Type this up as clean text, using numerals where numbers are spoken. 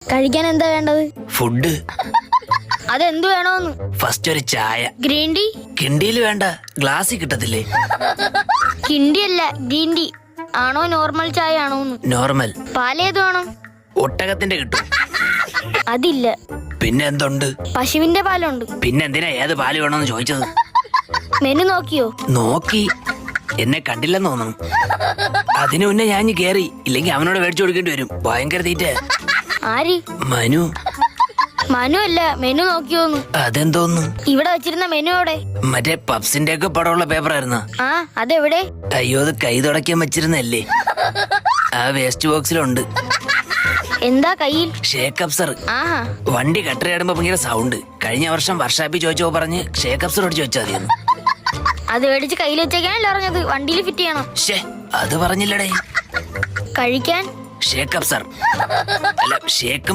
കഴിക്കാൻ എന്താ വേണ്ടത്? ഫുഡ്. അതെന്തു വേണോന്ന്? ഫസ്റ്റ് ഒരു ചായ. Green tea? കിണ്ടിയിൽ വേണ്ട, ഗ്ലാസ്സിൽ കിട്ടത്തില്ലേ? കിണ്ടി അല്ല, ഗ്രീൻ ടീ ആണോ നോർമൽ ചായ ആണോന്ന്? നോർമൽ. പാലേത് വേണം? ഒട്ടകത്തിന്റെ കിട്ടും. അതില്ല. പിന്നെ എന്തുണ്ട്? പശുവിന്റെ പാലുണ്ട്. പിന്നെ എന്തിനാ ഏത് പാല് വേണമെന്ന് ചോദിച്ചത്? മെനു നോക്കിയോ? നോക്കി. എന്നെ കണ്ടില്ലെന്ന് തോന്നുന്നു. അതിനു മുന്നേ ഞാൻ കേറി, ഇല്ലെങ്കിൽ അവനോട് മേടിച്ചു കൊടുക്കേണ്ടി വരും. ഭയങ്കര തീറ്റ. ആര്? മനു. മനു അല്ല, മെനു നോക്കിയോന്ന്. അതെന്തോന്നു? ഇവിടെ വെച്ചിരുന്ന മെനു എവിടെ? മറ്റേ പപ്സിന്റെ ഒക്കെ പടമുള്ള പേപ്പറായിരുന്ന. ആ, അതെവിടെ? അയ്യോ, അത് കൈ തുടക്കാൻ വെച്ചിരുന്നല്ലേ. ആ വേസ്റ്റ് ബോക്സിലുണ്ട്. എന്താ കയ്യിൽ? ഷേക്ക് അപ്സർ. ആഹാ. വണ്ടി കട്ടറിയാടുമ്പോ ഭയങ്കര സൗണ്ട്. കഴിഞ്ഞ വർഷം വർഷാപ്പിൽ ചോദിച്ചോ പറഞ്ഞ് ഷേക്ക് അപ്സറോട് ചോദിച്ചാൽ മതിയെന്ന്. അത് മേടിച്ച് കയ്യിൽ വെച്ചേക്കാനല്ല അറിഞ്ഞത്, വണ്ടിയിൽ ഫിറ്റ് ചെയ്യണം. ഷേ, അത് പറഞ്ഞില്ലടേ. കഴിക്കാൻ? ഷേക്ക് അപ്സർ അല്ല, ഷേക്കും